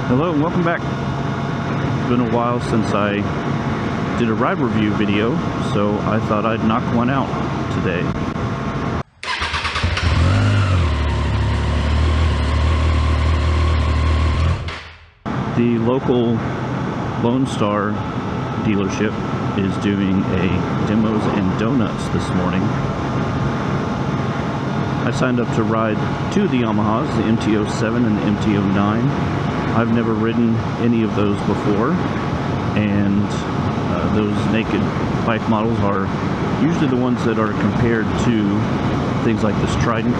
Hello and welcome back. It's been a while since I did a ride review video, so I thought I'd knock one out today. The local Lone Star dealership is doing a demos and donuts this morning. I signed up to ride two of the Yamahas, the MT-07 and the MT-09. I've never ridden any of those before, and those naked bike models are usually the ones that are compared to things like this Trident.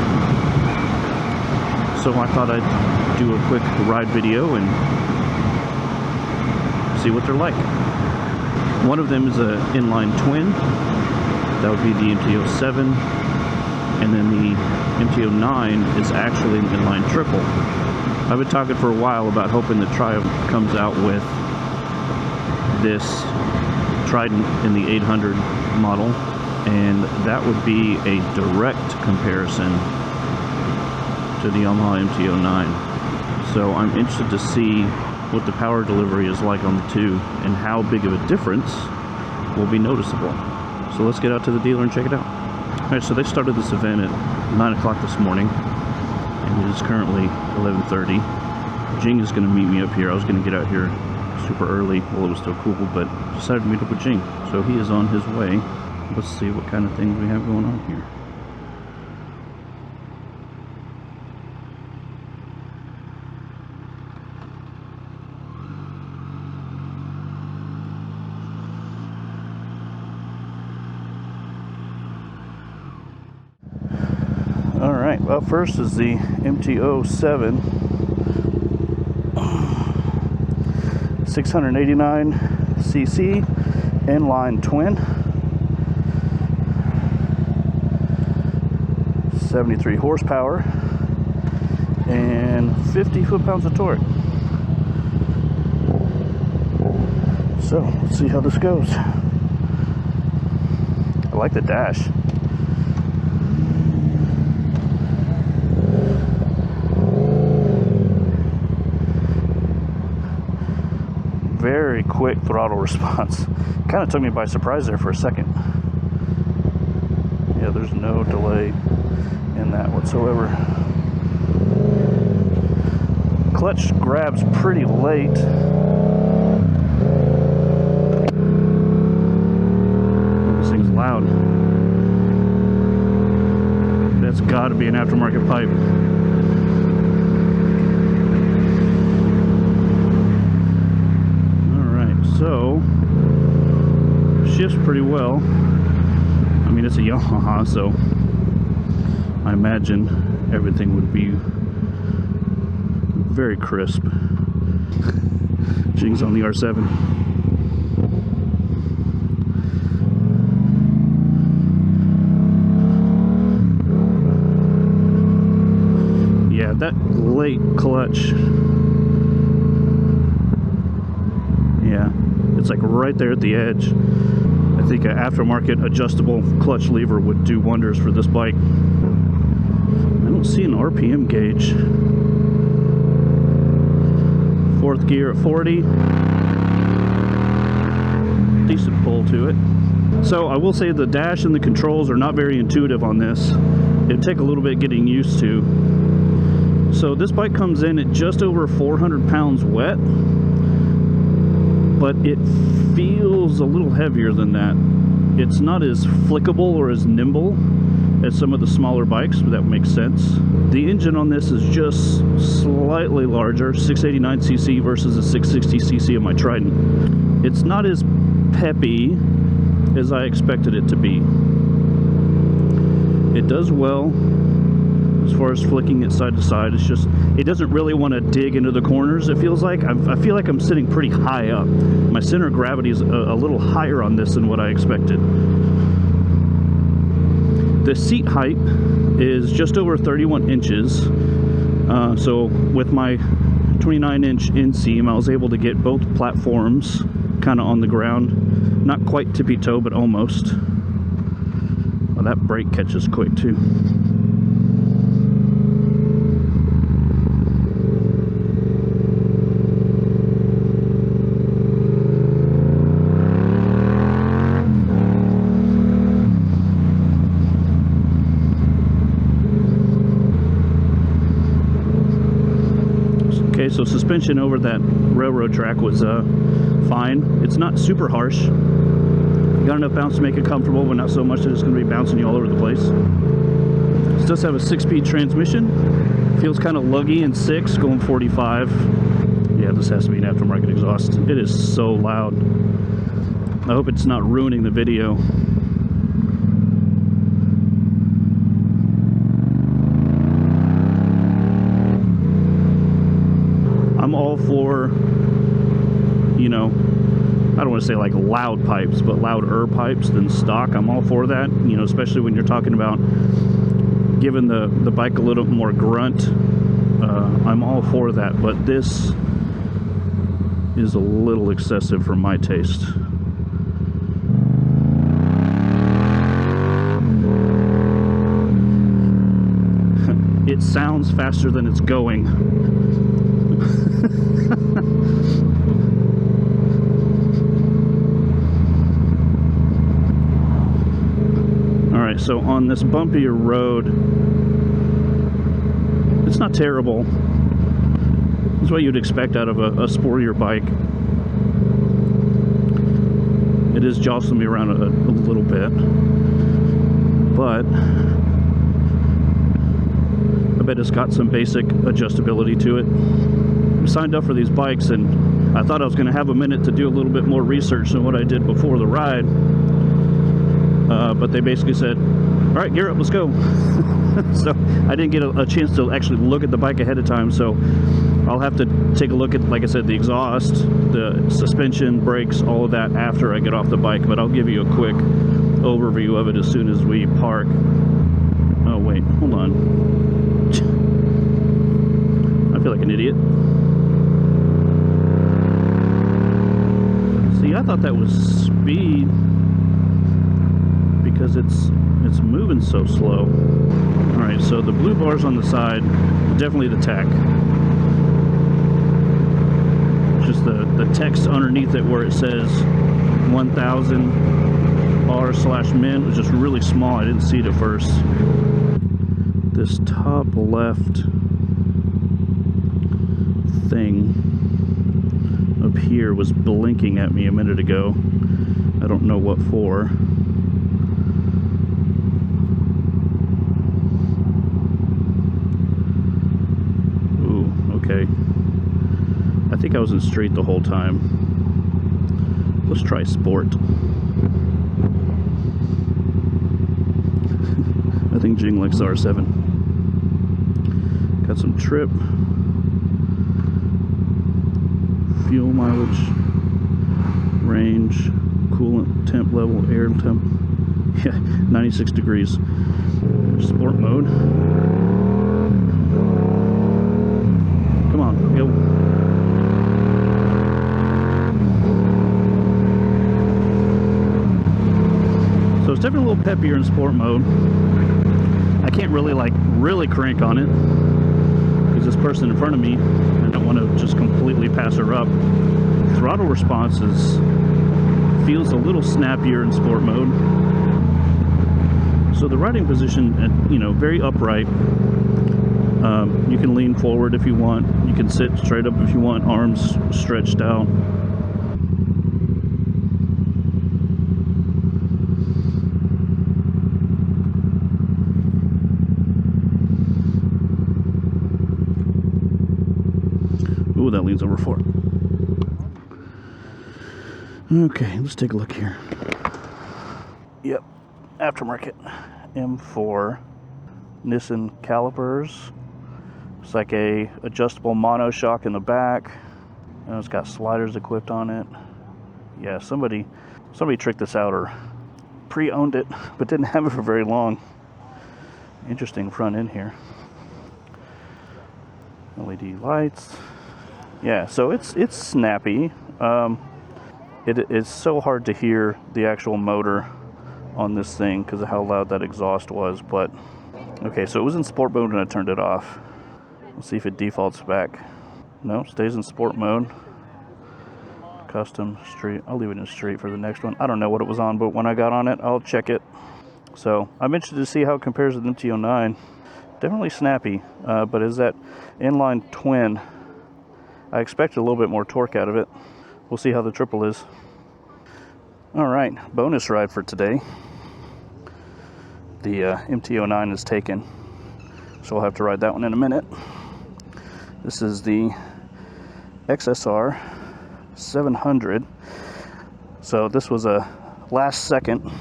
So I thought I'd do a quick ride video and see what they're like. One of them is an inline twin. That would be the MT-07. And then the MT-09 is actually an inline triple. I've been talking for a while about hoping that Triumph comes out with this Trident in the 800 model, and that would be a direct comparison to the Yamaha MT-09. So I'm interested to see what the power delivery is like on the two and how big of a difference will be noticeable. So let's get out to the dealer and check it out. Alright, so they started this event at 9 o'clock this morning, and it is currently 11:30. Jing is going to meet me up here. I was going to get out here super early while it was still cool, but decided to meet up with Jing. So he is on his way. Let's see what kind of things we have going on here. Alright, well, first is the MT-07 689cc inline twin, 73 horsepower, and 50 foot-pounds of torque. So, let's see how this goes. I like the dash. Very quick throttle response. Kind of took me by surprise there for a second. Yeah, there's no delay in that whatsoever. Clutch grabs pretty late. This thing's loud. That's got to be an aftermarket pipe. So, shifts pretty well. I mean, it's a Yamaha, so I imagine everything would be very crisp. Jing's on the R7. Yeah, that late clutch. Yeah, it's like right there at the edge. I think an aftermarket adjustable clutch lever would do wonders for this bike. I don't see an RPM gauge. Fourth gear at 40. Decent pull to it. So I will say the dash and the controls are not very intuitive on this. It'd take a little bit getting used to. So this bike comes in at just over 400 pounds wet. But it feels a little heavier than that. It's not as flickable or as nimble as some of the smaller bikes, but that makes sense. The engine on this is just slightly larger, 689cc versus a 660cc of my Trident. It's not as peppy as I expected it to be. It does well as far as flicking it side to side. It's just, it doesn't really want to dig into the corners, it feels like. I feel like I'm sitting pretty high up. My center of gravity is a little higher on this than what I expected. The seat height is just over 31 inches. So with my 29-inch inseam, I was able to get both platforms kind of on the ground. Not quite tippy-toe, but almost. Well, that brake catches quick too. Okay, so suspension over that railroad track was fine. It's not super harsh. Got enough bounce to make it comfortable, but not so much that it's going to be bouncing you all over the place. It does have a 6-speed transmission. Feels kind of luggy in 6, going 45. Yeah, this has to be an aftermarket exhaust. It is so loud. I hope it's not ruining the video. I'm all for, you know, I don't want to say like loud pipes, but louder pipes than stock. I'm all for that, you know, especially when you're talking about giving the bike a little more grunt. I'm all for that, but this is a little excessive for my taste. It sounds faster than it's going. Alright, so on this bumpier road, it's not terrible. It's what you'd expect out of a sportier bike. It is jostling me around a little bit, but I bet it's got some basic adjustability to it. I signed up for these bikes and I thought I was going to have a minute to do a little bit more research than what I did before the ride, but they basically said, all right, gear up, let's go. So I didn't get a chance to actually look at the bike ahead of time, so I'll have to take a look at, like I said, the exhaust, the suspension, brakes, all of that after I get off the bike, but I'll give you a quick overview of it as soon as we park. Oh wait, hold on. I feel like an idiot. See, I thought that was speed because it's moving so slow. Alright, so the blue bars on the side, definitely the tech. Just the text underneath it where it says 1000 R/min was just really small. I didn't see it at first. This top left thing up here was blinking at me a minute ago. I don't know what for. Ooh, okay. I think I was in street the whole time. Let's try sport. I think Jing likes R7. Got some trip. Fuel mileage. Range. Coolant temp level. Air temp. Yeah, 96 degrees. Sport mode. Come on, go. So it's definitely a little peppier in sport mode. I can't really crank on it because this person in front of me, I don't want to just completely pass her up. Throttle response feels a little snappier in sport mode. So the riding position, you know, very upright. You can lean forward if you want. You can sit straight up if you want, arms stretched out. Ooh, that leans over forward. Okay, let's take a look here. Yep, aftermarket M4 Nissan calipers. It's like a adjustable monoshock in the back, and it's got sliders equipped on it. Yeah, somebody tricked this out or pre-owned it, but didn't have it for very long. Interesting front end here. LED lights. Yeah, so it's snappy. It's so hard to hear the actual motor on this thing because of how loud that exhaust was. But okay, so it was in sport mode and I turned it off. Let's see if it defaults back. No, stays in sport mode. Custom, street. I'll leave it in street for the next one. I don't know what it was on, but when I got on it, I'll check it. So I'm interested to see how it compares with the MT-09. Definitely snappy, but is that inline twin I expected a little bit more torque out of it. We'll see how the triple is. All right, bonus ride for today. The MT-09 is taken, so we'll have to ride that one in a minute. This is the XSR700. So this was a last second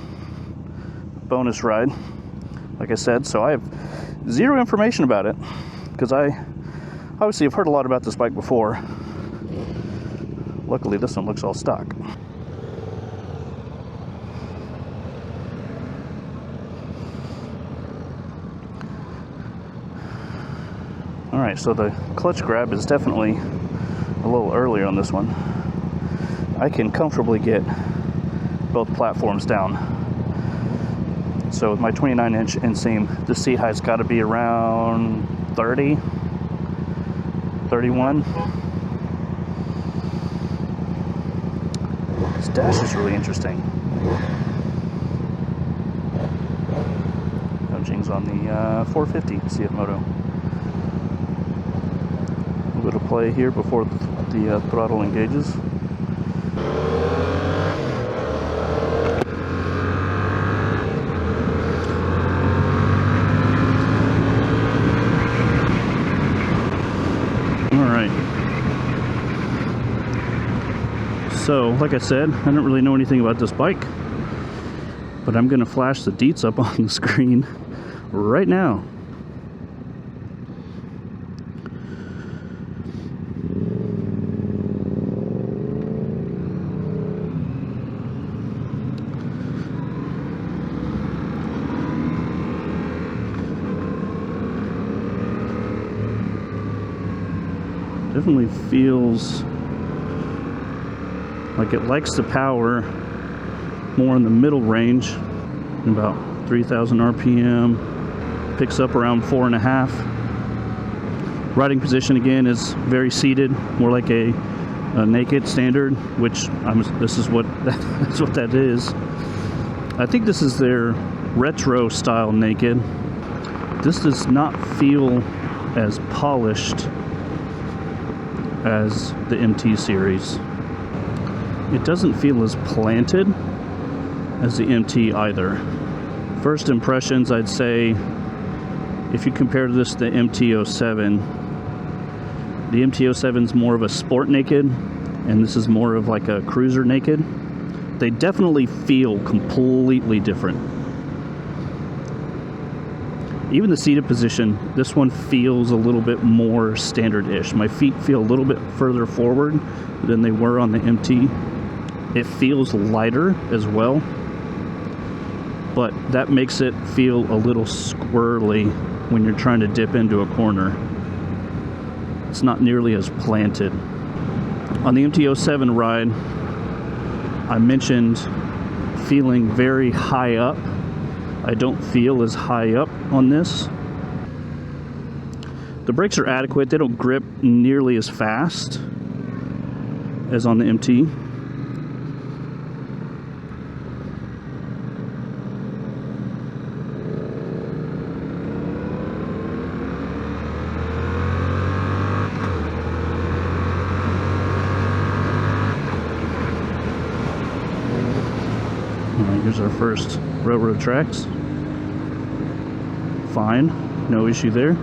bonus ride, like I said. So I have zero information about it, because I obviously have heard a lot about this bike before. Luckily this one looks all stock. Alright, so the clutch grab is definitely a little earlier on this one. I can comfortably get both platforms down. So with my 29-inch inseam, the seat height's got to be around 30, 31. This dash is really interesting. No jings on the 450 CF Moto. A little bit of play here before the throttle engages. So, like I said, I don't really know anything about this bike, but I'm going to flash the deets up on the screen right now. Definitely feels like it likes the power more in the middle range, about 3,000 RPM, picks up around 4.5. Riding position again is very seated, more like a naked standard, which this is what that's what that is. I think this is their retro style naked. This does not feel as polished as the MT series. It doesn't feel as planted as the MT either. First impressions, I'd say, if you compare this to the MT-07, the MT-07 is more of a sport naked, and this is more of like a cruiser naked. They definitely feel completely different. Even the seated position, this one feels a little bit more standard-ish. My feet feel a little bit further forward than they were on the MT. It feels lighter as well, but that makes it feel a little squirrely when you're trying to dip into a corner. It's not nearly as planted. On the MT-07 ride, I mentioned feeling very high up. I don't feel as high up on this. The brakes are adequate. They don't grip nearly as fast as on the MT. Here's our first railroad tracks. Fine, no issue there.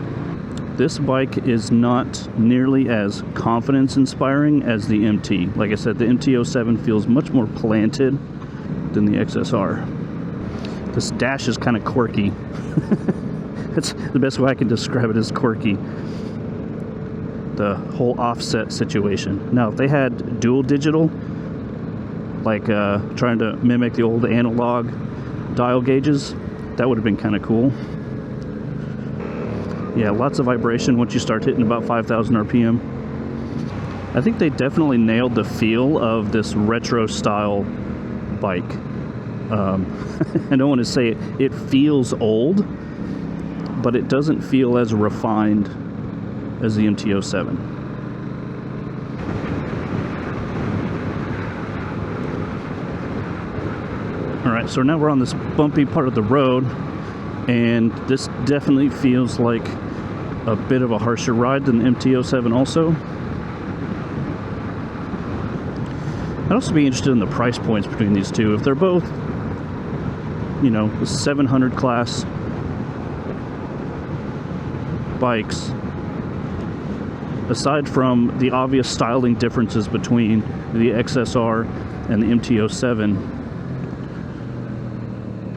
This bike is not nearly as confidence-inspiring as the MT. Like I said, the MT-07 feels much more planted than the XSR. This dash is kind of quirky. That's the best way I can describe it, is quirky. The whole offset situation. Now, if they had dual digital, like trying to mimic the old analog dial gauges, that would have been kind of cool. Yeah, lots of vibration once you start hitting about 5,000 RPM. I think they definitely nailed the feel of this retro style bike. I don't want to say it feels old, but it doesn't feel as refined as the MT-07. Alright, so now we're on this bumpy part of the road, and this definitely feels like a bit of a harsher ride than the MT-07 also. I'd also be interested in the price points between these two. If they're both, you know, the 700 class bikes, aside from the obvious styling differences between the XSR and the MT-07,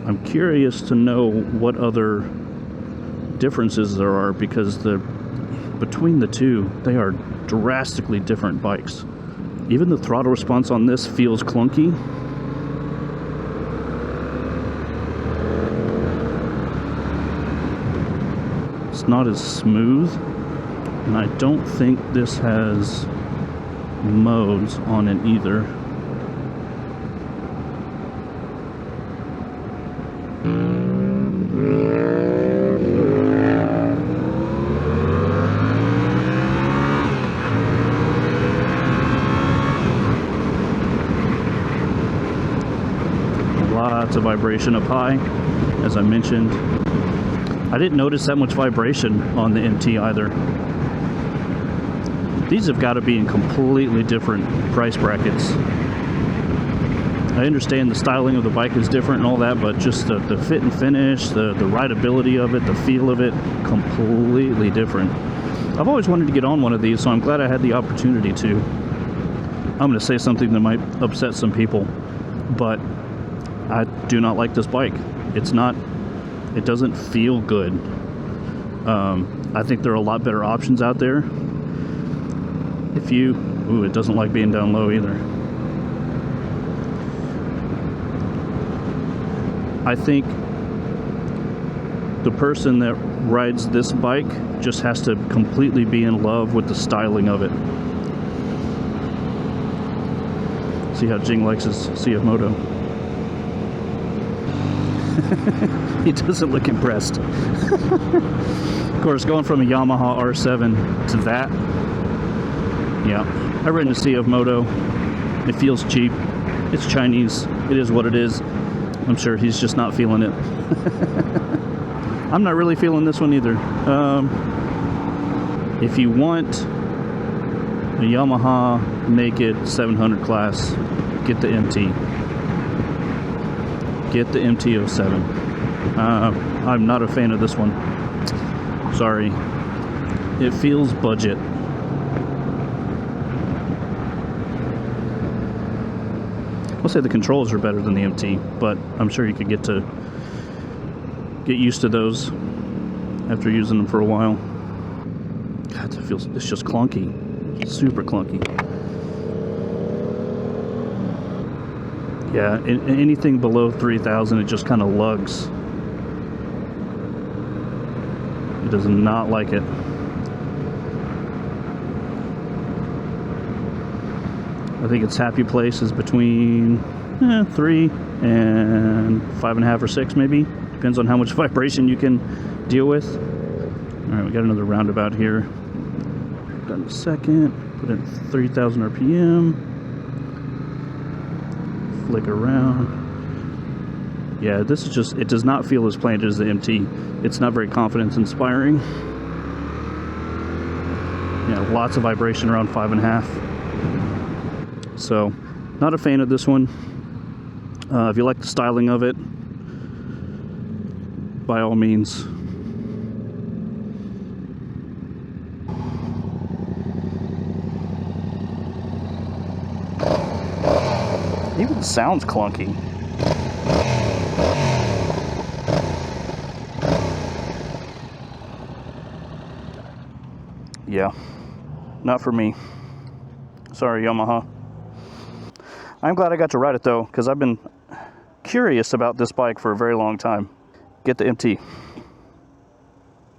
I'm curious to know what other differences there are, because between the two, they are drastically different bikes. Even the throttle response on this feels clunky. It's not as smooth, and I don't think this has modes on it either. Lots of vibration up high, as I mentioned. I didn't notice that much vibration on the MT either. These have got to be in completely different price brackets. I understand the styling of the bike is different and all that, but just the fit and finish, the rideability of it, the feel of it, completely different. I've always wanted to get on one of these, so I'm glad I had the opportunity to. I'm going to say something that might upset some people, but I do not like this bike. It doesn't feel good. I think there are a lot better options out there. It doesn't like being down low either. I think the person that rides this bike just has to completely be in love with the styling of it. See how Jing likes his CF Moto. He doesn't look impressed. Of course, going from a Yamaha R7 to that, yeah. I've ridden a CF Moto. It feels cheap. It's Chinese. It is what it is. I'm sure he's just not feeling it. I'm not really feeling this one either. If you want a Yamaha naked 700 class, get the MT. Get the MT-07. I'm not a fan of this one. Sorry. It feels budget. I'll say the controls are better than the MT, but I'm sure you could get used to those after using them for a while. God, it's just clunky. Super clunky. Yeah, anything below 3,000, it just kind of lugs. It does not like it. I think its happy place is between 3 and 5.5 or 6, maybe. Depends on how much vibration you can deal with. All right, we got another roundabout here. Done in a second. Put in 3,000 RPM. Flick around. Yeah, this is just, it does not feel as planted as the MT. It's not very confidence inspiring. Yeah, lots of vibration around 5.5. So, not a fan of this one. If you like the styling of it, by all means. Even sounds clunky. Yeah, not for me. Sorry, Yamaha. I'm glad I got to ride it though, because I've been curious about this bike for a very long time. Get the MT.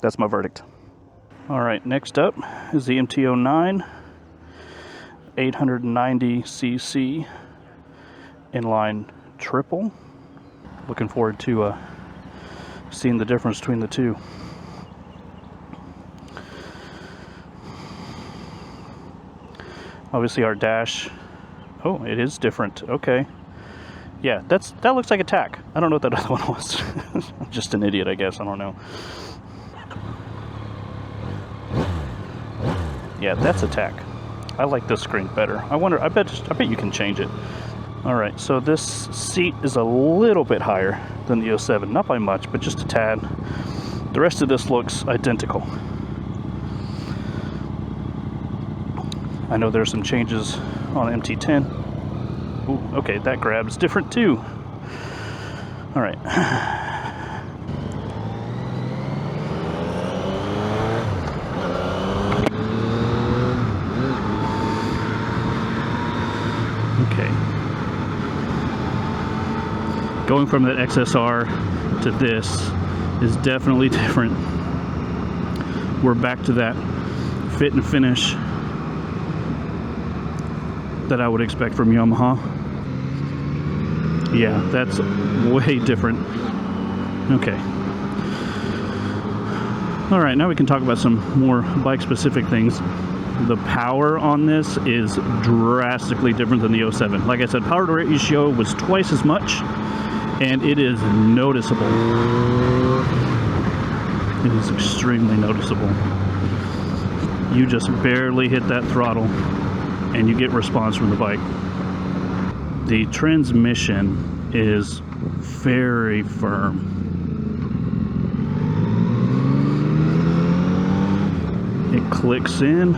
That's my verdict. All right, next up is the MT-09 890cc inline triple. Looking forward to seeing the difference between the two. Obviously our dash, oh, it is different. Okay. Yeah, that looks like a tack. I don't know what that other one was. I'm just an idiot, I guess. I don't know. Yeah, that's a tack. I like this screen better. I bet you can change it. All right, so this seat is a little bit higher than the 07, not by much, but just a tad. The rest of this looks identical. I know there's some changes on MT-10. Ooh, okay, that grab's different too. All right. Okay. Going from that XSR to this is definitely different. We're back to that fit and finish that I would expect from Yamaha. Yeah, that's way different. Okay. All right, now we can talk about some more bike-specific things. The power on this is drastically different than the 07. Like I said, power to ratio was twice as much, and it is noticeable. It is extremely noticeable. You just barely hit that throttle, and you get response from the bike. The transmission is very firm. It clicks in.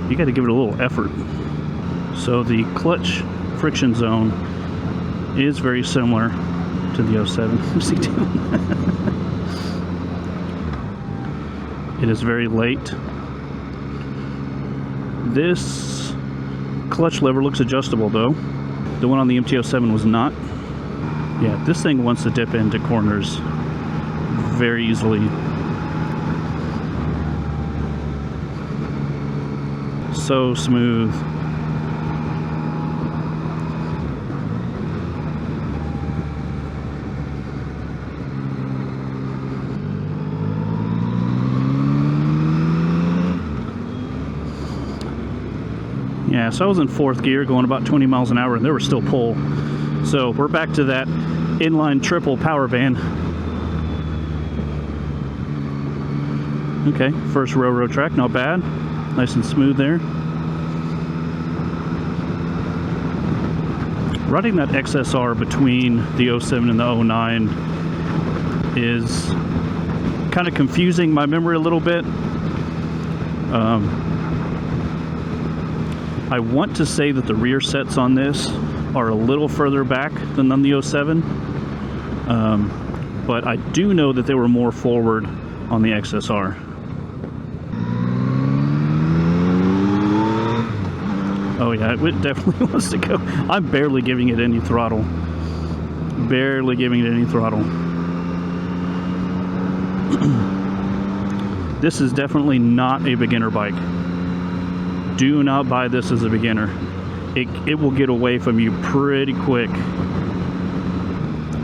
You got to give it a little effort. So the clutch friction zone is very similar to the 07. What's he doing? It is very late. This clutch lever looks adjustable though. The one on the MT-07 was not. Yeah, this thing wants to dip into corners very easily. So smooth. Yeah, so I was in 4th gear going about 20 miles an hour and there was still pull. So we're back to that inline triple power band. Okay, first railroad track, not bad. Nice and smooth there. Riding that XSR between the 07 and the 09 is kind of confusing my memory a little bit. I want to say that the rear sets on this are a little further back than on the 07, but I do know that they were more forward on the XSR. Oh yeah, it definitely wants to go. I'm barely giving it any throttle. Barely giving it any throttle. This is definitely not a beginner bike. Do not buy this as a beginner. It will get away from you pretty quick.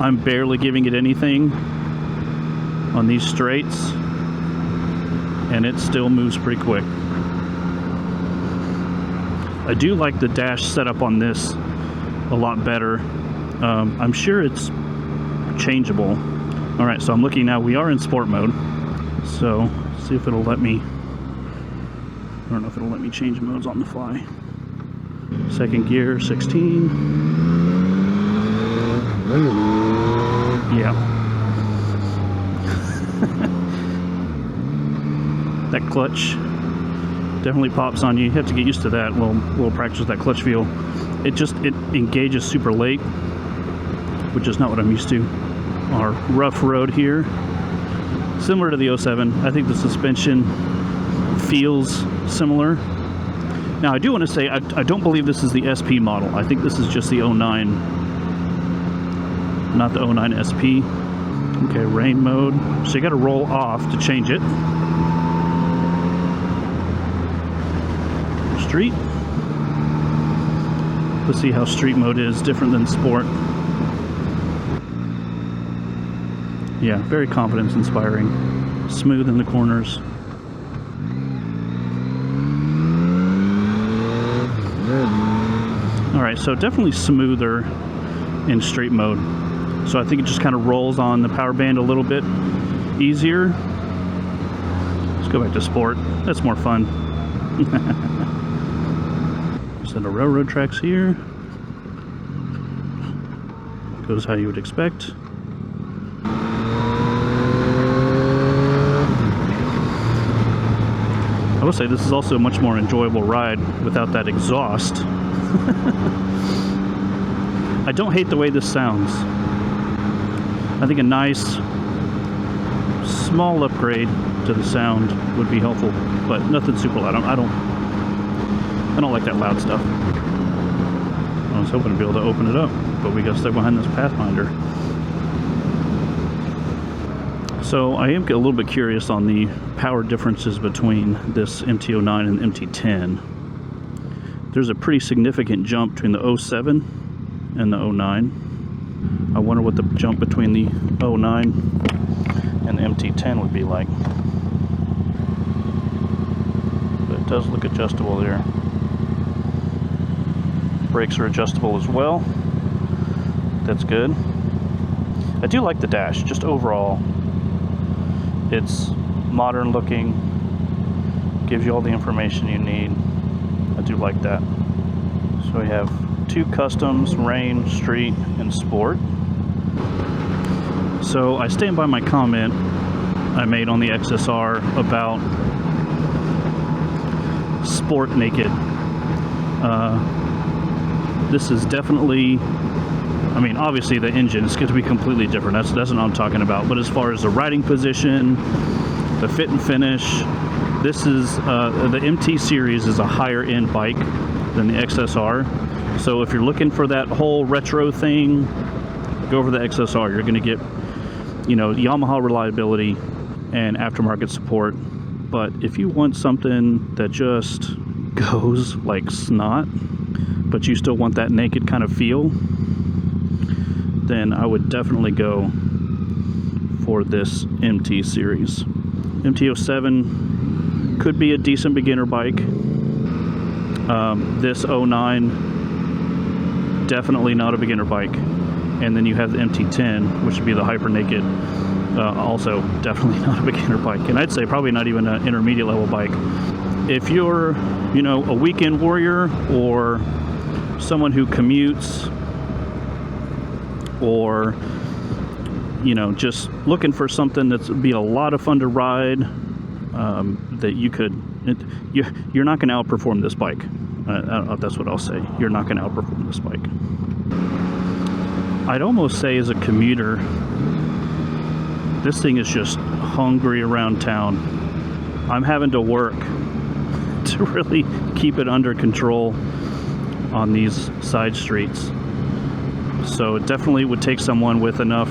I'm barely giving it anything on these straights, and it still moves pretty quick. I do like the dash setup on this a lot better. I'm sure it's changeable. All right, so I'm looking now. We are in sport mode. So see if it'll let me. I don't know if it'll let me change modes on the fly. 2nd gear, 16. Yeah. That clutch definitely pops on you. You have to get used to that. We'll practice with that clutch feel. It engages super late, which is not what I'm used to. Our rough road here, similar to the 07. I think the suspension feels similar. Now I do want to say I don't believe this is the SP model. I think this is just the 09, not the 09 SP. Okay, rain mode. So you got to roll off to change it. Street. Let's see how street mode is different than sport. Yeah, very confidence inspiring. Smooth in the corners. Alright, so definitely smoother in street mode. So I think it just kind of rolls on the power band a little bit easier. Let's go back to sport. That's more fun. Set of railroad tracks here. Goes how you would expect. I will say this is also a much more enjoyable ride without that exhaust. I don't hate the way this sounds. I think a nice small upgrade to the sound would be helpful, but nothing super loud. I don't like that loud stuff. I was hoping to be able to open it up, but we got stuck behind this Pathfinder. So I am a little bit curious on the power differences between this MT-09 and the MT-10. There's a pretty significant jump between the 07 and the 09. I wonder what the jump between the 09 and the MT-10 would be like. But it does look adjustable there. Brakes are adjustable as well. That's good. I do like the dash, just overall. It's modern looking, gives you all the information you need. I do like that. So we have 2 customs, rain, street, and sport. So I stand by my comment I made on the XSR about sport naked. This is definitely, I mean, obviously the engine is going to be completely different. That's what I'm talking about. But as far as the riding position, the fit and finish, this is the MT series is a higher end bike than the XSR. So if you're looking for that whole retro thing, go over the XSR. You're going to get, you know, Yamaha reliability and aftermarket support. But if you want something that just goes like snot, but you still want that naked kind of feel, then I would definitely go for this MT series. MT-07 could be a decent beginner bike. This 09, definitely not a beginner bike. And then you have the MT-10, which would be the hyper naked, also definitely not a beginner bike. And I'd say probably not even an intermediate level bike. If you're, you know, a weekend warrior or someone who commutes, or, you know, just looking for something that's be a lot of fun to ride, that you could, you're not going to outperform this bike. That's what I'll say. You're not going to outperform this bike. I'd almost say as a commuter, this thing is just hungry around town. I'm having to work to really keep it under control on these side streets. So it definitely would take someone with enough,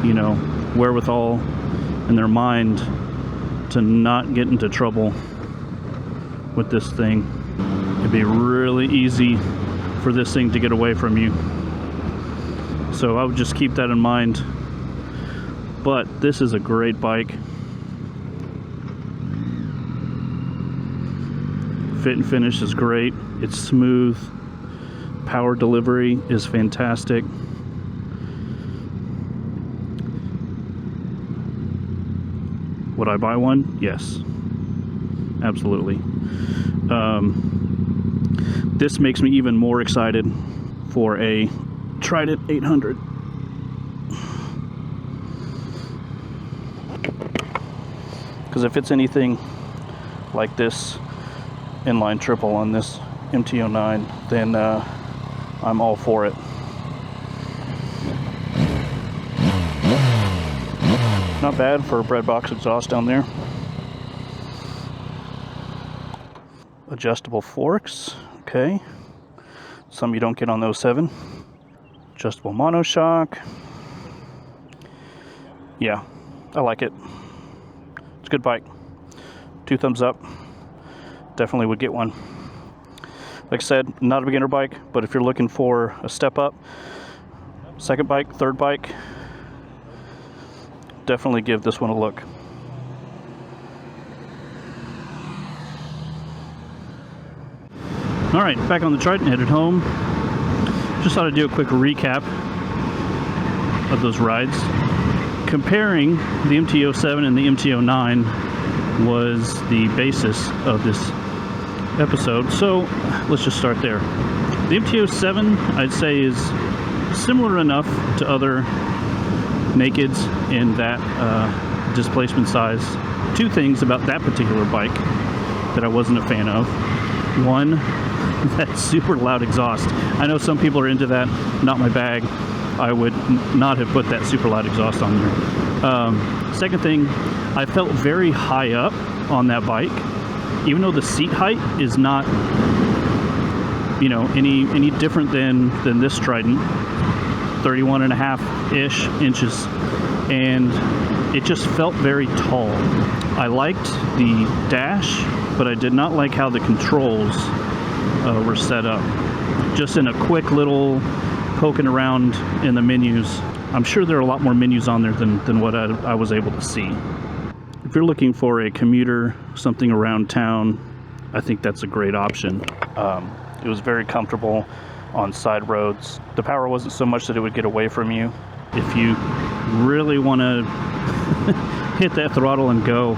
you know, wherewithal in their mind to not get into trouble with this thing. It'd be really easy for this thing to get away from you. So I would just keep that in mind. But this is a great bike. Fit and finish is great. It's smooth. Power delivery is fantastic. Would I buy one? Yes. Absolutely. This makes me even more excited for a Trident 800. Because if it's anything like this inline triple on this MT-09, then I'm all for it. Not bad for a breadbox exhaust down there. Adjustable forks, okay. Some you don't get on the 07. Adjustable monoshock. Yeah, I like it. It's a good bike. 2 thumbs up. Definitely would get one. Like I said, not a beginner bike, but if you're looking for a step up, second bike, third bike, definitely give this one a look. All right, back on the Trident, headed home. Just thought I'd do a quick recap of those rides. Comparing the MT-07 and the MT-09 was the basis of this episode. So let's just start there. The MT-07, I'd say, is similar enough to other nakeds in that displacement size. Two things about that particular bike that I wasn't a fan of. One, that super loud exhaust. I know some people are into that, not my bag. I would not have put that super loud exhaust on there. Second thing, I felt very high up on that bike, even though the seat height is not, you know, any different than this Trident, 31.5-ish inches, and it just felt very tall. I liked the dash, but I did not like how the controls were set up. Just in a quick little poking around in the menus, I'm sure there are a lot more menus on there than what I was able to see. If you're looking for a commuter, something around town, I think that's a great option. It was very comfortable on side roads. The power wasn't so much that it would get away from you. If you really want to hit that throttle and go,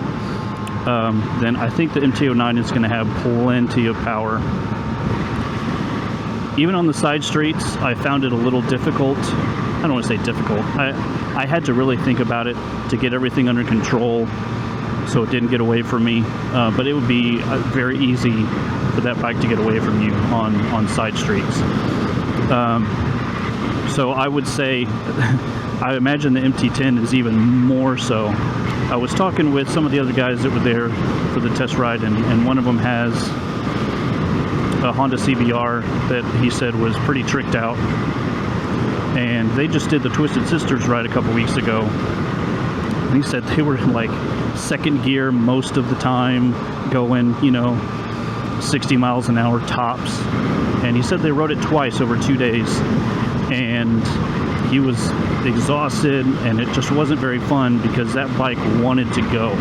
then I think the MT-09 is going to have plenty of power. Even on the side streets, I found it a little difficult. I don't want to say difficult. I had to really think about it to get everything under control so it didn't get away from me. But it would be very easy for that bike to get away from you on side streets. So I would say, I imagine the MT-10 is even more so. I was talking with some of the other guys that were there for the test ride, and one of them has a Honda CBR that he said was pretty tricked out. And they just did the Twisted Sisters ride a couple weeks ago. And he said they were in like second gear most of the time, going, you know, 60 miles an hour tops. And he said they rode it twice over 2 days. And he was exhausted, and it just wasn't very fun because that bike wanted to go.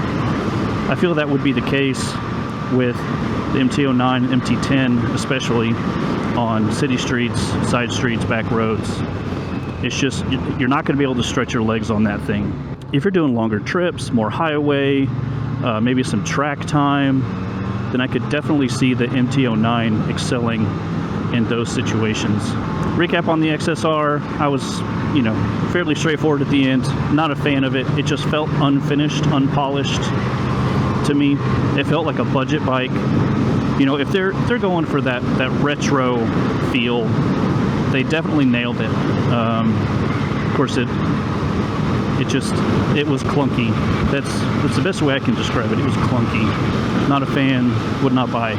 I feel that would be the case with the MT-09, MT-10, especially on city streets, side streets, back roads. It's just, you're not going to be able to stretch your legs on that thing. If you're doing longer trips, more highway, maybe some track time, then I could definitely see the MT-09 excelling in those situations. Recap on the XSR, I was, you know, fairly straightforward at the end. Not a fan of it. It just felt unfinished, unpolished to me. It felt like a budget bike. You know, if they're going for that retro feel, they definitely nailed it. Of course, it was clunky. That's the best way I can describe it. It was clunky. Not a fan. Would not buy.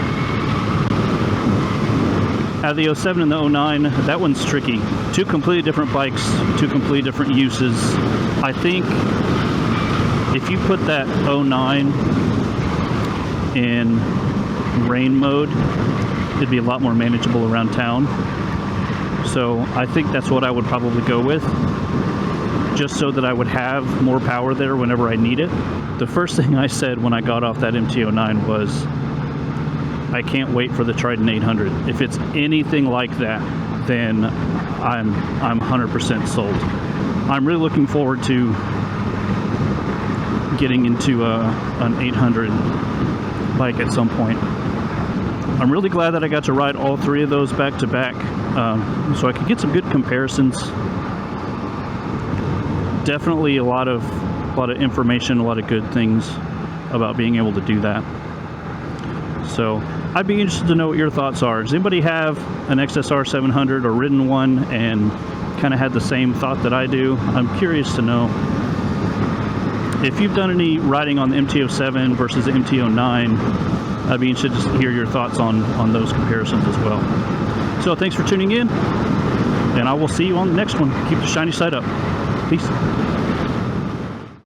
Out of the 07 and the 09, that one's tricky. Two completely different bikes, two completely different uses. I think if you put that 09 in rain mode, it'd be a lot more manageable around town. So I think that's what I would probably go with, just so that I would have more power there whenever I need it. The first thing I said when I got off that MT-09 was, I can't wait for the Trident 800. If it's anything like that, then I'm 100% sold. I'm really looking forward to getting into an 800 bike at some point. I'm really glad that I got to ride all three of those back to back, so I could get some good comparisons. Definitely a lot of information, a lot of good things about being able to do that. So I'd be interested to know what your thoughts are. Does anybody have an XSR700 or ridden one and kind of had the same thought that I do? I'm curious to know. If you've done any riding on the MT-07 versus the MT-09, I'd be interested to hear your thoughts on those comparisons as well. So thanks for tuning in, and I will see you on the next one. Keep the shiny side up. Peace.